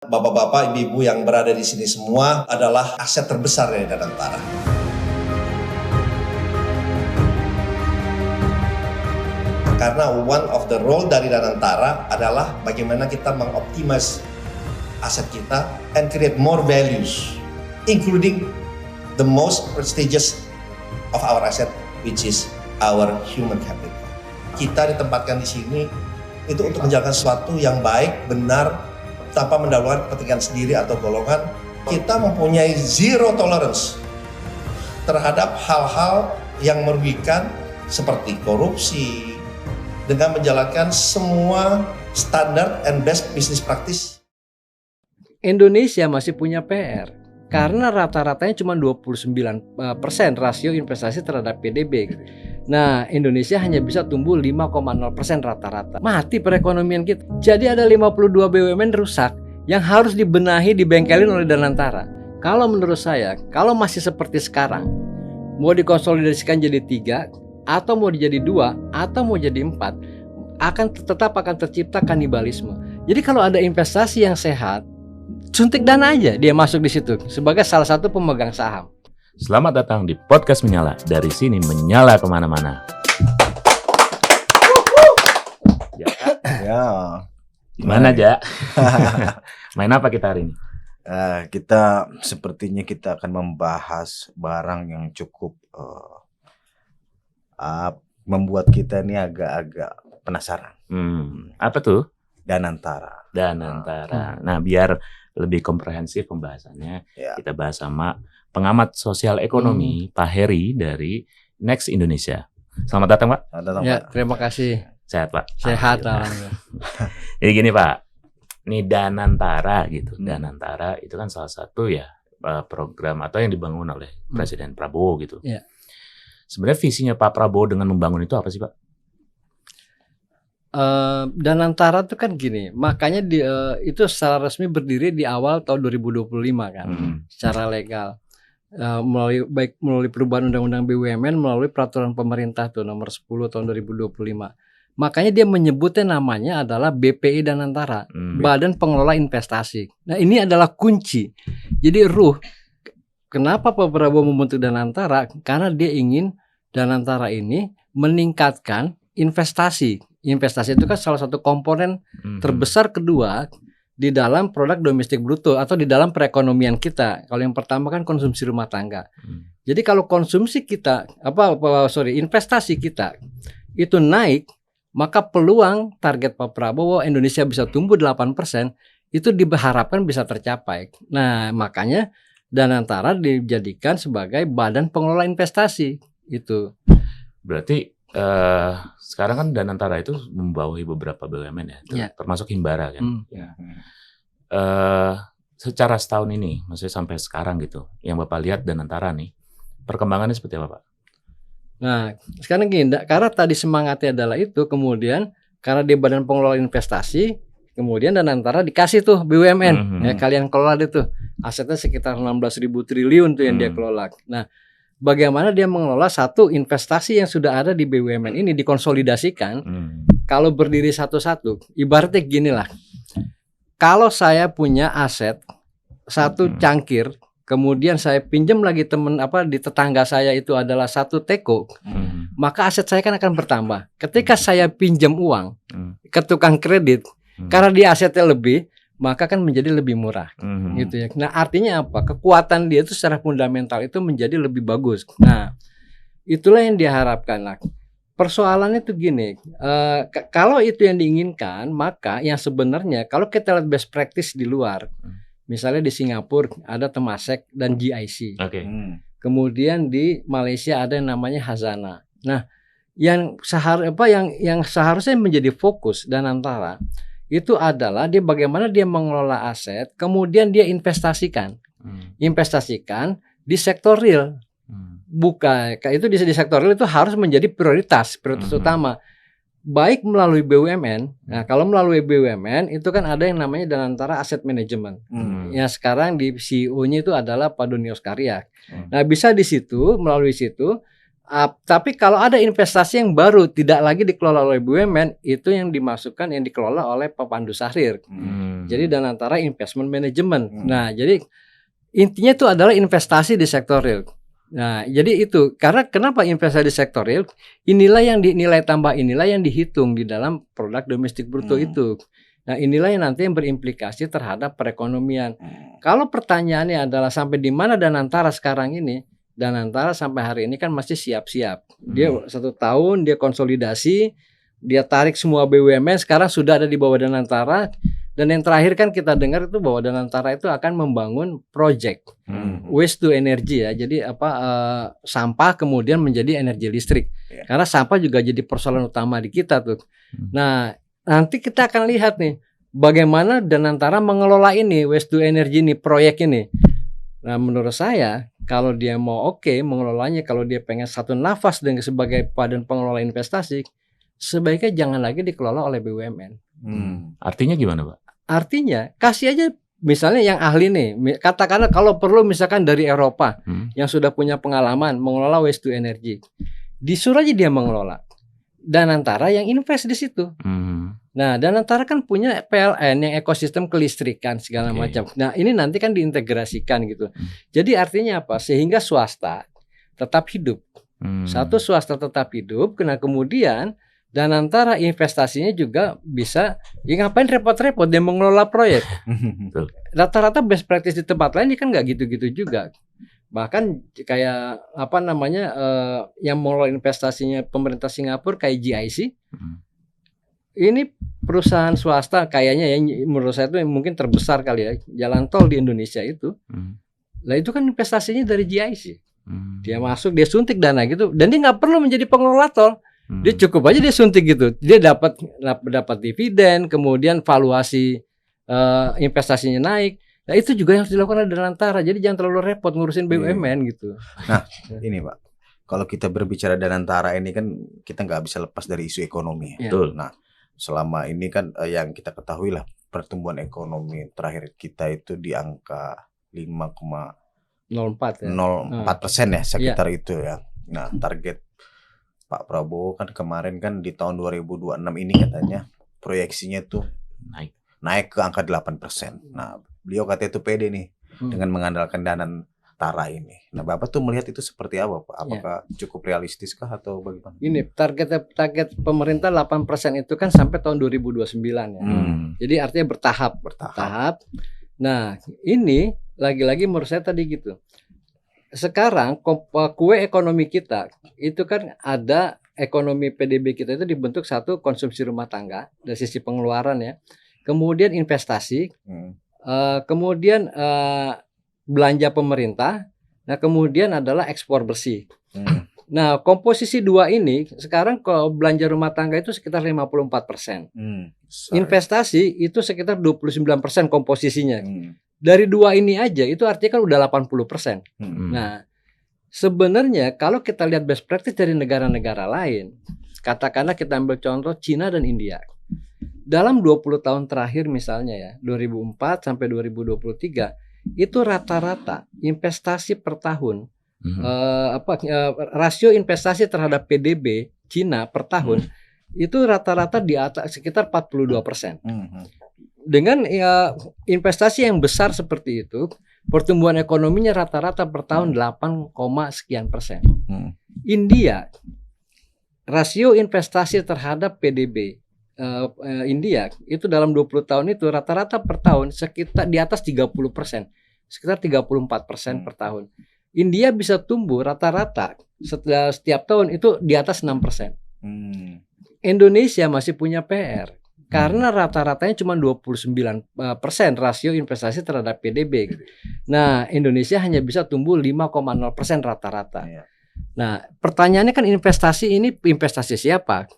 Bapak-bapak, ibu-ibu yang berada di sini semua adalah aset terbesar dari Danantara. Karena one of the role dari Danantara adalah bagaimana kita mengoptimize aset kita and create more values, including the most prestigious of our asset, which is our human capital. Kita ditempatkan di sini itu untuk menjalankan sesuatu yang baik, benar, tanpa mendahulukan kepentingan sendiri atau golongan. Kita mempunyai zero tolerance terhadap hal-hal yang merugikan seperti korupsi, dengan menjalankan semua standar and best business practice. Indonesia masih punya PR karena rata-ratanya cuma 29% rasio investasi terhadap PDB. Nah, Indonesia hanya bisa tumbuh 5,0% rata-rata. Mati perekonomian kita. Jadi ada 52 BUMN rusak yang harus dibenahi, dibengkelin oleh Danantara. Kalau menurut saya, kalau masih seperti sekarang, mau dikonsolidasikan jadi 3, atau mau jadi 2, atau mau jadi 4, tetap akan tercipta kanibalisme. Jadi kalau ada investasi yang sehat, suntik dana aja, dia masuk di situ sebagai salah satu pemegang saham. Selamat datang di Podcast Menyala. Dari sini menyala kemana-mana. Ya. Gimana, Ja? Main apa kita hari ini? Kita sepertinya kita akan membahas barang yang cukup membuat kita ini agak-agak penasaran. Apa tuh? Danantara. Nah, biar lebih komprehensif pembahasannya, kita bahas sama pengamat sosial ekonomi Pak Heri dari Next Indonesia. Selamat datang, Pak. Ya, terima kasih. Sehat, Pak. Sehat, alhamdulillah. Jadi gini, Pak. Ini Danantara gitu. Danantara itu kan salah satu program atau yang dibangun oleh Presiden Prabowo gitu. Ya. Sebenarnya visinya Pak Prabowo dengan membangun itu apa sih, Pak? Danantara itu kan gini, makanya itu secara resmi berdiri di awal tahun 2025 kan, secara legal. Melalui perubahan Undang-Undang BUMN, melalui peraturan pemerintah tuh nomor 10 tahun 2025. Makanya dia menyebutnya namanya adalah BPI Danantara, Badan Pengelola Investasi. Nah, ini adalah kunci. Jadi kenapa Pak Prabowo membentuk Danantara? Karena dia ingin Danantara ini meningkatkan investasi. Investasi itu kan salah satu komponen terbesar kedua di dalam produk domestik bruto atau di dalam perekonomian kita. Kalau yang pertama kan konsumsi rumah tangga. Jadi kalau konsumsi kita investasi kita itu naik, maka peluang target Pak Prabowo Indonesia bisa tumbuh 8% itu diharapkan bisa tercapai. Nah, makanya Danantara dijadikan sebagai badan pengelola investasi itu. Berarti sekarang kan Danantara itu membawahi beberapa BUMN termasuk Himbara kan. Secara setahun ini, maksudnya sampai sekarang gitu, yang Bapak lihat Danantara nih, perkembangannya seperti apa, Pak? Nah, sekarang gini, karena tadi semangatnya adalah itu, kemudian karena dia badan pengelola investasi, kemudian Danantara dikasih tuh BUMN, kalian kelola itu, asetnya sekitar 16.000 triliun tuh yang dia kelola. Nah, bagaimana dia mengelola satu investasi yang sudah ada di BUMN ini dikonsolidasikan. Kalau berdiri satu-satu, ibaratnya ginilah. Kalau saya punya aset satu cangkir, kemudian saya pinjam lagi di tetangga saya itu adalah satu teko, maka aset saya kan akan bertambah. Ketika saya pinjam uang ke tukang kredit, karena dia asetnya lebih, maka kan menjadi lebih murah, gitu ya. Nah, artinya apa? Kekuatan dia itu secara fundamental itu menjadi lebih bagus. Nah, itulah yang diharapkan. Nah, persoalannya tuh gini, kalau itu yang diinginkan, maka yang sebenarnya kalau kita lihat best practice di luar, misalnya di Singapura ada Temasek dan GIC, kemudian di Malaysia ada yang namanya Hazana. Nah, yang seharusnya menjadi fokus Danantara itu adalah bagaimana dia mengelola aset, kemudian dia investasikan di sektor real. Itu di sektor real itu harus menjadi prioritas utama, baik melalui BUMN. Nah, kalau melalui BUMN itu kan ada yang namanya Danantara Asset Management. Yang sekarang di CEO-nya itu adalah Pak Doni Oskarya. Nah, bisa di situ, melalui situ Tapi kalau ada investasi yang baru tidak lagi dikelola oleh BUMN, itu yang dimasukkan yang dikelola oleh pemandu sahrir. Jadi Danantara Investment Management. Nah, jadi intinya itu adalah investasi di sektor real. Nah, jadi itu karena kenapa investasi di sektor real? Inilah yang nilai tambah inilah yang dihitung di dalam produk domestik bruto itu. Nah, inilah yang nanti yang berimplikasi terhadap perekonomian. Kalau pertanyaannya adalah sampai di mana Danantara sekarang ini? Danantara sampai hari ini kan masih siap-siap. Dia 1 tahun dia konsolidasi, dia tarik semua BUMN, sekarang sudah ada di bawah Danantara. Dan yang terakhir kan kita dengar itu bahwa Danantara itu akan membangun project waste to energy ya. Jadi sampah kemudian menjadi energi listrik. Karena sampah juga jadi persoalan utama di kita tuh. Nah, nanti kita akan lihat nih bagaimana Danantara mengelola ini waste to energy ini, proyek ini. Nah, menurut saya kalau dia mau mengelolanya, kalau dia pengen satu nafas dengan sebagai badan pengelola investasi, sebaiknya jangan lagi dikelola oleh BUMN. Artinya gimana, Pak? Artinya kasih aja misalnya yang ahli nih, katakanlah kalau perlu misalkan dari Eropa yang sudah punya pengalaman mengelola waste to energy, disuruh aja dia mengelola. Danantara yang invest di situ. Nah, Danantara kan punya PLN yang ekosistem kelistrikan segala macam. Nah, ini nanti kan diintegrasikan gitu. Jadi artinya apa? Sehingga swasta tetap hidup. Satu, swasta tetap hidup. Karena kemudian Danantara investasinya juga bisa. Ya ngapain repot-repot dia mengelola proyek? Rata-rata best practice di tempat lain kan nggak gitu-gitu juga. Bahkan kayak yang mengelola investasinya pemerintah Singapura kayak GIC. Ini perusahaan swasta kayaknya ya menurut saya itu mungkin terbesar kali ya jalan tol di Indonesia itu. Lah itu kan investasinya dari GIC. Dia masuk, dia suntik dana gitu dan dia nggak perlu menjadi pengelola tol. Dia cukup aja dia suntik gitu. Dia dapat dividen, kemudian valuasi investasinya naik. Nah, itu juga yang harus dilakukan oleh Danantara. Jadi jangan terlalu repot ngurusin BUMN gitu. Nah, ini Pak, kalau kita berbicara Danantara ini kan kita nggak bisa lepas dari isu ekonomi. Betul. Nah, selama ini kan yang kita ketahui lah pertumbuhan ekonomi terakhir kita itu di angka 5,04% ya sekitar itu ya. Nah, target Pak Prabowo kan kemarin kan di tahun 2026 ini katanya proyeksinya tuh naik ke angka 8%. Nah, beliau katanya itu pede nih dengan mengandalkan Danantara ini. Nah, Bapak tuh melihat itu seperti apa, Pak? Apakah cukup realistiskah atau bagaimana? Ini target pemerintah 8% itu kan sampai tahun 2029 ya. Jadi artinya bertahap. Nah, ini lagi-lagi menurut saya tadi gitu. Sekarang kue ekonomi kita itu kan ada ekonomi PDB kita itu dibentuk satu konsumsi rumah tangga dari sisi pengeluaran ya. Kemudian investasi, kemudian belanja pemerintah, nah kemudian adalah ekspor bersih. Nah, komposisi dua ini sekarang kalau belanja rumah tangga itu sekitar 54%. Investasi itu sekitar 29% komposisinya. Dari dua ini aja itu artinya kan udah 80%. Nah, sebenarnya kalau kita lihat best practice dari negara-negara lain, katakanlah kita ambil contoh Cina dan India. Dalam 20 tahun terakhir misalnya ya, 2004 sampai 2023, itu rata-rata investasi per tahun rasio investasi terhadap PDB Cina per tahun itu rata-rata di atas sekitar 42%. Dengan investasi yang besar seperti itu, pertumbuhan ekonominya rata-rata per tahun 8, sekian persen. India, rasio investasi terhadap PDB India itu dalam 20 tahun itu rata-rata per tahun sekitar di atas 30%, sekitar 34% per tahun. India bisa tumbuh rata-rata setiap tahun itu di atas 6%. Indonesia masih punya PR. Karena rata-ratanya cuma 29% rasio investasi terhadap PDB. Nah, Indonesia hanya bisa tumbuh 5,0% rata-rata. Nah, pertanyaannya kan investasi ini investasi siapa?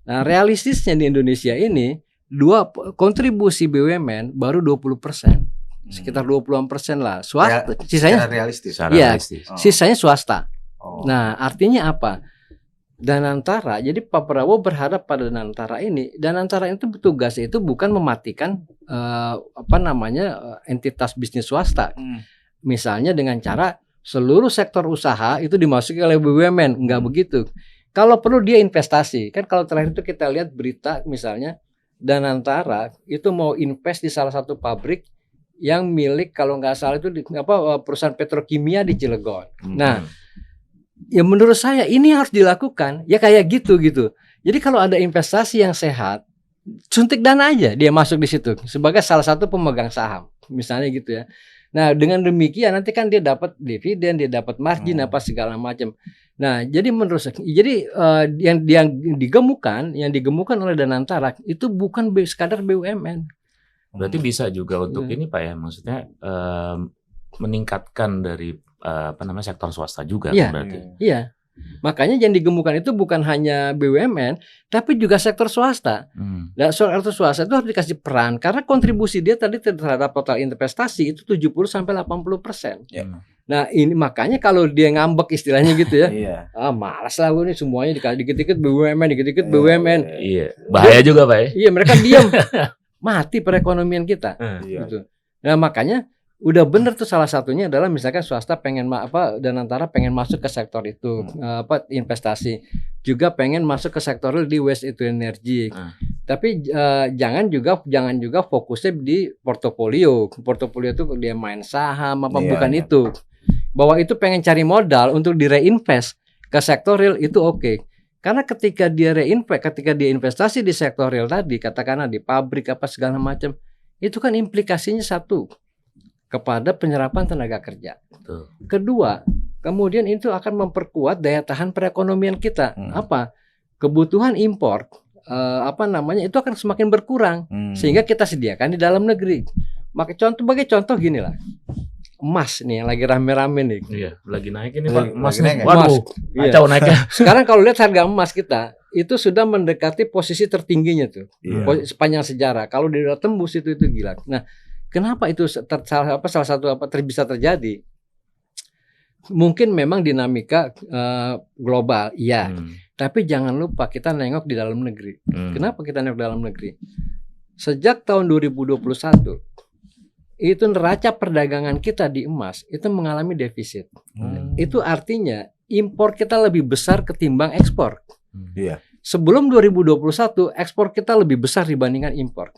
Nah, realistisnya di Indonesia ini kontribusi BUMN baru 20%. Sekitar 20% lah. Swasta, sisanya realistis. Sisanya swasta. Nah, artinya apa? Danantara, jadi Pak Prabowo berharap pada Danantara ini. Danantara itu tugasnya itu bukan mematikan entitas bisnis swasta. Misalnya dengan cara seluruh sektor usaha itu dimasuki oleh BUMN, enggak begitu. Kalau perlu dia investasi. Kan kalau terakhir itu kita lihat berita misalnya Danantara itu mau invest di salah satu pabrik yang milik kalau nggak salah itu perusahaan petrokimia di Cilegon. Nah, ya menurut saya ini harus dilakukan ya kayak gitu. Jadi kalau ada investasi yang sehat, suntik dana aja dia masuk di situ sebagai salah satu pemegang saham misalnya gitu ya. Nah dengan demikian nanti kan dia dapat dividen, dia dapat margin apa segala macam. Nah jadi menurut saya, jadi yang digemukan oleh Danantara itu bukan sekadar BUMN. Berarti bisa juga untuk ini Pak ya, maksudnya meningkatkan dari sektor swasta juga kan berarti. Iya. Makanya yang digemukkan itu bukan hanya BUMN, tapi juga sektor swasta. Dan sektor swasta itu harus dikasih peran karena kontribusi dia tadi terhadap total investasi itu 70-80%. Nah ini makanya kalau dia ngambek istilahnya gitu ya, malas lah gue nih semuanya dikit-dikit BUMN, Iya, bahaya juga Pak ya. Iya mereka diam, mati perekonomian kita. Gitu. Nah makanya udah bener tuh salah satunya adalah misalkan swasta pengen Danantara pengen masuk ke sektor itu investasi, juga pengen masuk ke sektor di waste itu energi. Tapi jangan juga fokusnya di portofolio itu dia main saham bukan itu. Bahwa itu pengen cari modal untuk direinvest ke sektor real itu oke. Karena ketika dia investasi di sektor real tadi, katakanlah di pabrik apa segala macam, itu kan implikasinya satu, kepada penyerapan tenaga kerja. Kedua, kemudian itu akan memperkuat daya tahan perekonomian kita. Kebutuhan impor itu akan semakin berkurang sehingga kita sediakan di dalam negeri. Maka contoh gini lah. Emas nih yang lagi rame-rame nih. Iya, lagi naik ini Pak. Emas naik. Waduh, kacau naiknya. Sekarang kalau lihat harga emas kita itu sudah mendekati posisi tertingginya tuh. Sepanjang sejarah. Kalau dia udah tembus itu gila. Nah, kenapa itu salah satu bisa terjadi? Mungkin memang dinamika global, iya. Tapi jangan lupa kita nengok di dalam negeri. Kenapa kita nengok dalam negeri? Sejak tahun 2021 itu neraca perdagangan kita di emas itu mengalami defisit. Itu artinya impor kita lebih besar ketimbang ekspor. Sebelum 2021 ekspor kita lebih besar dibandingkan impor.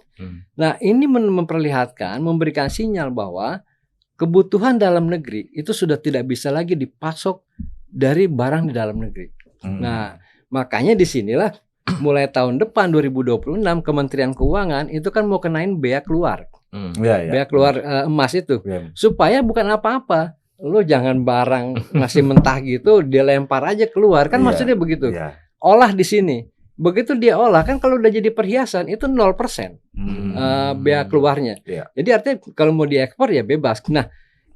Nah ini memperlihatkan, memberikan sinyal bahwa kebutuhan dalam negeri itu sudah tidak bisa lagi dipasok dari barang di dalam negeri. Nah makanya disinilah mulai tahun depan 2026 Kementerian Keuangan itu kan mau kenain bea keluar, bea keluar emas itu, supaya bukan apa-apa. Lo jangan barang masih mentah gitu dia lempar aja keluar kan, maksudnya begitu. Olah di sini. Begitu dia olah kan kalau udah jadi perhiasan itu 0% bea keluarnya. Jadi artinya kalau mau diekspor ya bebas. Nah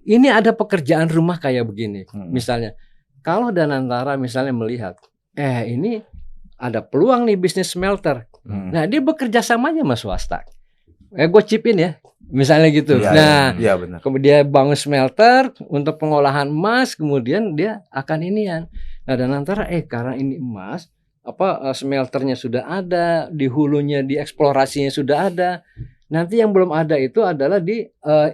ini ada pekerjaan rumah kayak begini. Misalnya kalau Danantara misalnya melihat ini ada peluang nih bisnis smelter. Nah dia bekerja sama aja sama swasta. Gue chipin ya. Misalnya gitu. Benar. Kemudian bangun smelter untuk pengolahan emas, kemudian dia akan inian. Nah Danantara karena ini emas, smelternya sudah ada, di hulunya, di eksplorasinya sudah ada. Nanti yang belum ada itu adalah di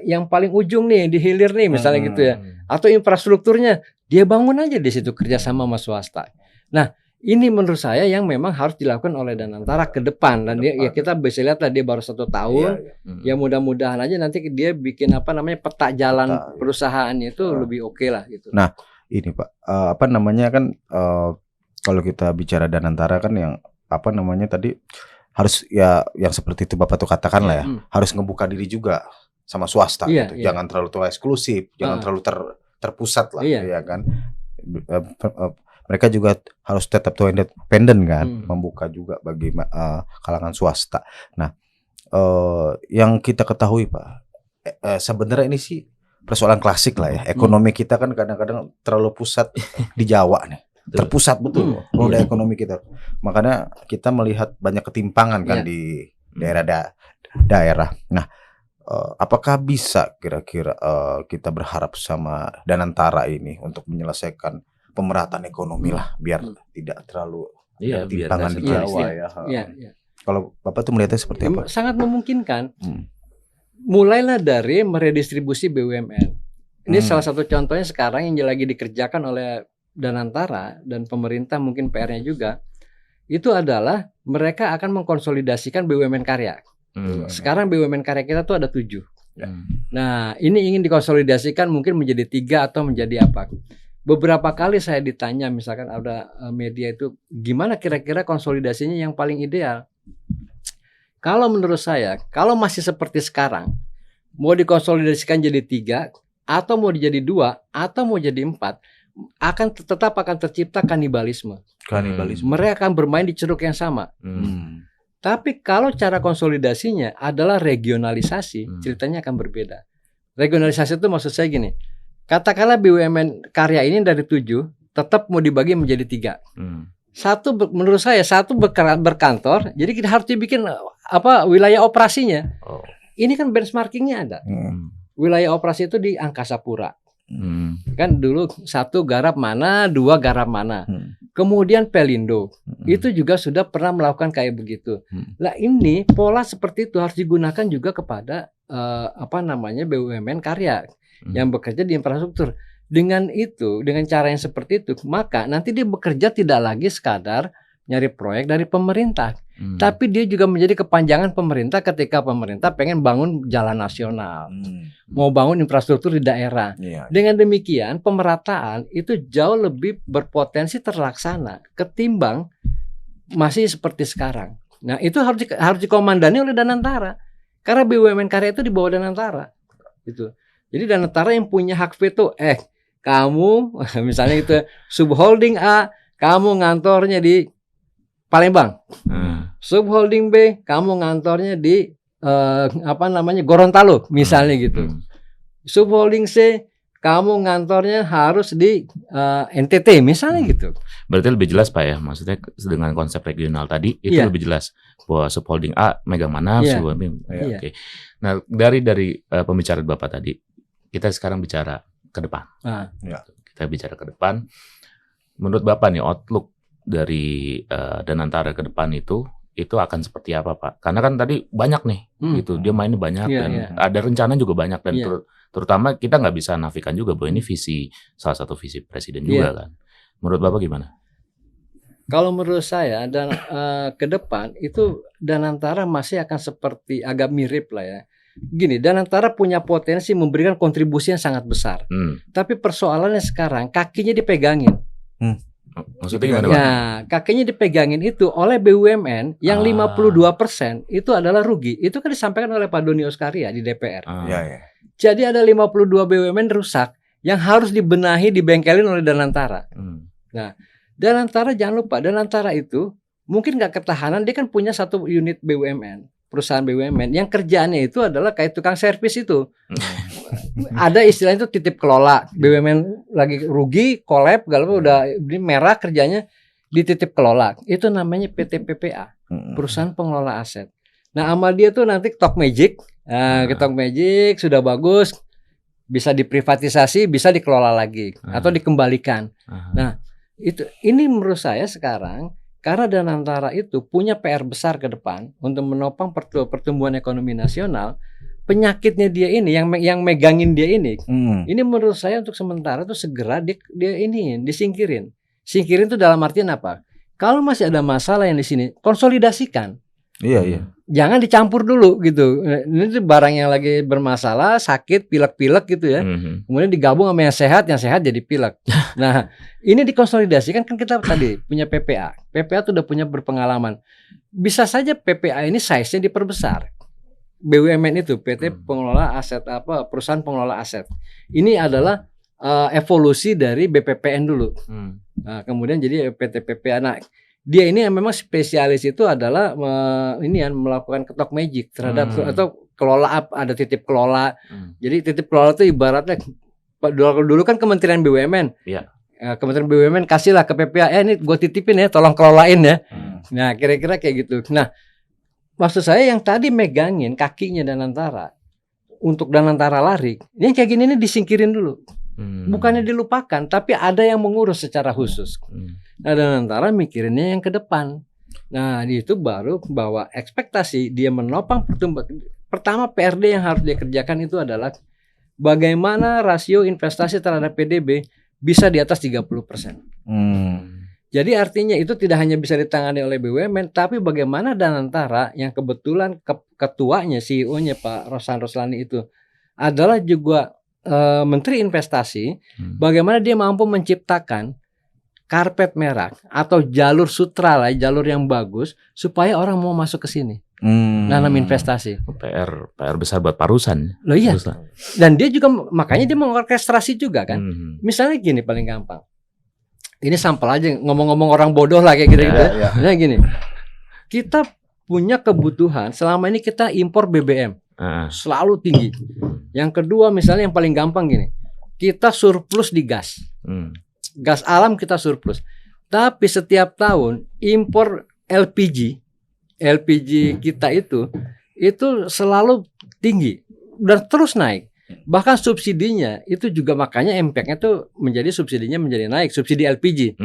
yang paling ujung nih, di hilir nih misalnya gitu ya. Atau infrastrukturnya dia bangun aja di situ kerjasama sama swasta. Nah ini menurut saya yang memang harus dilakukan oleh Danantara ke depan. Dan dia, ya kita bisa lihat lah dia baru 1 tahun. Ya mudah-mudahan aja nanti dia bikin peta jalan perusahaannya itu lebih oke lah gitu. Nah ini Pak, kalau kita bicara Danantara kan yang tadi harus ya yang seperti itu Bapak tuh katakan lah ya, harus ngebuka diri juga sama swasta gitu. Jangan terlalu eksklusif, jangan terlalu terpusat lah ya kan. Mereka juga harus tetap independen kan, membuka juga bagi kalangan swasta. Nah, yang kita ketahui Pak, sebenarnya ini sih persoalan klasik lah ya. Ekonomi kita kan kadang-kadang terlalu pusat di Jawa nih. Terpusat betul roda ekonomi kita. Makanya kita melihat banyak ketimpangan kan di daerah. Nah, apakah bisa kira-kira kita berharap sama Danantara ini untuk menyelesaikan pemerataan ekonomi lah, biar tidak terlalu ketimpangan di Jawa ya. Kalau Bapak tuh melihatnya seperti apa? Sangat memungkinkan. Mulailah dari meredistribusi BUMN. Ini salah satu contohnya sekarang yang lagi dikerjakan oleh Danantara dan pemerintah, mungkin PR-nya juga, itu adalah mereka akan mengkonsolidasikan BUMN karya. Sekarang BUMN karya kita tuh ada 7. Nah, ini ingin dikonsolidasikan mungkin menjadi 3 atau menjadi apa. Beberapa kali saya ditanya, misalkan ada media itu, gimana kira-kira konsolidasinya yang paling ideal? Kalau menurut saya, kalau masih seperti sekarang, mau dikonsolidasikan jadi 3, atau mau jadi 2, atau mau jadi 4, tetap akan tercipta kanibalisme. Mereka akan bermain di ceruk yang sama. Tapi kalau cara konsolidasinya adalah regionalisasi, ceritanya akan berbeda. Regionalisasi itu maksud saya gini, katakanlah BUMN karya ini dari 7 tetap mau dibagi menjadi 3. Menurut saya satu berkantor, jadi kita harus dibikin wilayah operasinya. Ini kan benchmarkingnya ada. Wilayah operasi itu di Angkasa Pura. Kan dulu 1 garap mana, 2 garap mana. Kemudian Pelindo itu juga sudah pernah melakukan kayak begitu. Nah, ini pola seperti itu harus digunakan juga kepada BUMN karya yang bekerja di infrastruktur. Dengan itu, dengan cara yang seperti itu, maka nanti dia bekerja tidak lagi sekadar nyari proyek dari pemerintah, tapi dia juga menjadi kepanjangan pemerintah ketika pemerintah pengen bangun jalan nasional, mau bangun infrastruktur di daerah. Dengan demikian, pemerataan itu jauh lebih berpotensi terlaksana ketimbang masih seperti sekarang. Nah, itu harus dikomandani oleh Danantara, karena BUMN karya itu di bawah Danantara. Gitu. Jadi Danantara yang punya hak veto. Kamu misalnya itu subholding A, kamu ngantornya di Palembang. Subholding B, kamu ngantornya di Gorontalo misalnya gitu. Subholding C, kamu ngantornya harus di NTT misalnya gitu. Berarti lebih jelas Pak ya, maksudnya dengan konsep regional tadi itu lebih jelas bahwa subholding A megang mana, subholding B. Oke. Nah, dari pembicaraan Bapak tadi, kita sekarang bicara ke depan. Kita bicara ke depan. Menurut Bapak nih outlook dari Danantara ke depan itu akan seperti apa Pak? Karena kan tadi banyak nih, gitu. Dia mainnya banyak dan ada rencana juga banyak dan terutama kita nggak bisa nafikan juga bahwa ini salah satu visi presiden juga kan. Menurut Bapak gimana? Kalau menurut saya dan ke depan itu Danantara masih akan seperti agak mirip lah ya. Gini, Danantara punya potensi memberikan kontribusi yang sangat besar. Tapi persoalannya sekarang kakinya dipegangin. Maksudnya gimana Pak? Nah, kakinya dipegangin itu oleh BUMN yang 52% itu adalah rugi. Itu kan disampaikan oleh Pak Doni Oskaria di DPR. Jadi ada 52 BUMN rusak yang harus dibenahi, dibengkelin oleh Danantara. Nah, Danantara jangan lupa, Danantara itu mungkin nggak ketahanan, dia kan punya 1 unit BUMN. Perusahaan BUMN yang kerjaannya itu adalah kayak tukang servis itu. Ada istilahnya itu titip kelola. BUMN lagi rugi, kolab, kalau udah merah kerjanya dititip kelola. Itu namanya PT PPA, perusahaan pengelola aset. Nah, sama dia tuh nanti Talk Magic. Talk Magic sudah bagus, bisa diprivatisasi, bisa dikelola lagi atau dikembalikan. Nah, ini menurut saya sekarang karena Danantara itu punya PR besar ke depan untuk menopang pertumbuhan ekonomi nasional. Penyakitnya dia ini yang megangin dia ini menurut saya untuk sementara tuh segera dia disingkirin. Singkirin tuh dalam artian apa? Kalau masih ada masalah yang di sini, konsolidasikan. Jangan dicampur dulu gitu. Ini tuh barang yang lagi bermasalah, sakit, pilek-pilek gitu ya. Kemudian digabung sama yang sehat jadi pilek. Nah, ini dikonsolidasikan kan kita tadi punya PPA. PPA tuh udah punya berpengalaman. Bisa saja PPA ini size-nya diperbesar. BUMN itu PT pengelola aset perusahaan pengelola aset. Ini adalah evolusi dari BPPN dulu. Nah, kemudian jadi PT PPA. Nah, dia ini yang memang spesialis itu adalah melakukan Talk Magic terhadap atau kelola ada titip kelola. Jadi titip kelola itu ibaratnya dulu kan Kementerian BUMN. Kementerian BUMN kasihlah ke PPA, ini gue titipin ya, tolong kelolain ya. Nah, kira-kira kayak gitu. Nah, maksud saya yang tadi megangin kakinya Danantara untuk Danantara lari, yang kayak gini ini disingkirin dulu. Bukannya dilupakan, tapi ada yang mengurus secara khusus. Nah, Danantara mikirinnya yang ke depan. Nah, itu baru bahwa ekspektasi dia menopang pertumbuhan. Pertama PRD yang harus dia kerjakan itu adalah bagaimana rasio investasi terhadap PDB bisa di atas 30%. Jadi artinya itu tidak hanya bisa ditangani oleh BUMN, tapi bagaimana Danantara yang kebetulan ketuanya, CEO-nya Pak Rosan Roslani itu adalah juga Menteri Investasi, bagaimana dia mampu menciptakan karpet merah atau jalur sutra lah, jalur yang bagus supaya orang mau masuk ke sini. Nanam investasi. PR besar buat Parusan. Loh iya. Dan dia juga makanya dia mengorkestrasi juga kan. Misalnya gini paling gampang. Ini sampel aja ngomong-ngomong orang bodoh lah kayak gitu-gitu. Nah gini. Kita punya kebutuhan selama ini kita impor BBM. Selalu tinggi. Yang kedua misalnya yang paling gampang gini. Kita surplus di gas. Gas alam kita surplus. Tapi setiap tahun impor LPG kita itu selalu tinggi dan terus naik. Bahkan subsidinya itu juga makanya impact-nya tuh subsidinya menjadi naik, subsidi LPG.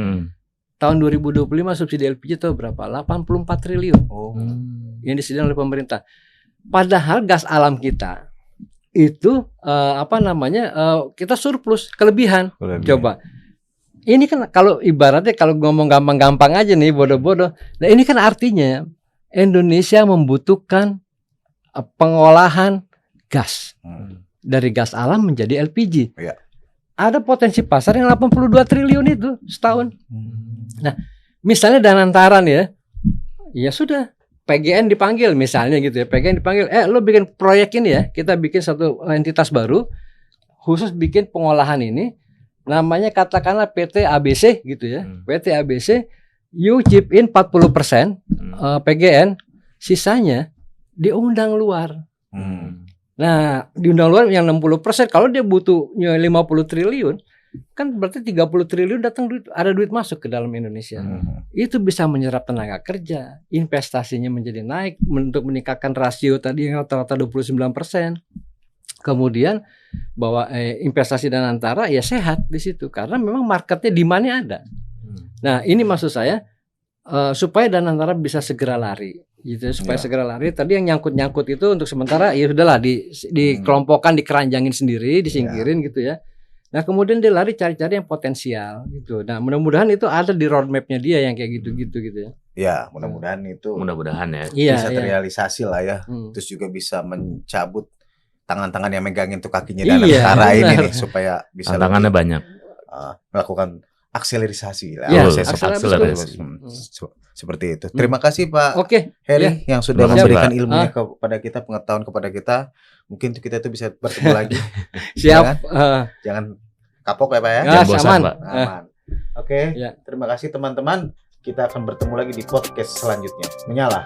Tahun 2025 subsidi LPG itu berapa? 84 triliun. Yang disediakan oleh pemerintah. Padahal gas alam kita itu kita surplus, kelebihan. Coba. Ini kan kalau ibaratnya kalau ngomong gampang-gampang aja nih bodoh-bodoh. Nah, ini kan artinya Indonesia membutuhkan pengolahan gas. Dari gas alam menjadi LPG. Ada potensi pasar yang 82 triliun itu setahun. Nah, misalnya Danantara nih ya sudah PGN dipanggil misalnya gitu ya. PGN dipanggil, lo bikin proyek ini ya. Kita bikin satu entitas baru khusus bikin pengolahan ini. Namanya katakanlah PT ABC gitu ya. PT ABC, you chip in 40% PGN, sisanya diundang luar. Nah, diundang luar yang 60%, kalau dia butuhnya 50 triliun, kan berarti 30 triliun datang ada duit masuk ke dalam Indonesia. Itu bisa menyerap tenaga kerja, investasinya menjadi naik untuk meningkatkan rasio tadi yang rata-rata 29%. Kemudian bahwa investasi Danantara ya sehat di situ karena memang marketnya demand-nya ada. Nah, ini maksud saya supaya Danantara bisa segera lari. Gitu, supaya segera lari. Tadi yang nyangkut-nyangkut itu untuk sementara ya sudahlah dikelompokkan, dikeranjangin sendiri, disingkirin gitu ya. Nah, kemudian dia lari cari-cari yang potensial gitu. Nah, mudah-mudahan itu ada di roadmap-nya dia yang kayak gitu-gitu gitu ya. Ya, mudah-mudahan itu bisa terrealisasi lah ya. Terus juga bisa mencabut tangan-tangan yang megangin tuh kakinya Danantara ini nih supaya bisa tangannya banyak melakukan akselerasi lah. Akselerasi. Seperti itu. Terima kasih Pak Heri yang sudah Terima kasih, memberikan Pak. ilmunya kepada kita, pengetahuan kepada kita. Mungkin kita itu bisa bertemu lagi. Siap. Jangan kapok ya Pak ya. Jangan bosan, aman. Pak. Aman. Oke. Terima kasih teman-teman. Kita akan bertemu lagi di podcast selanjutnya. Menyala.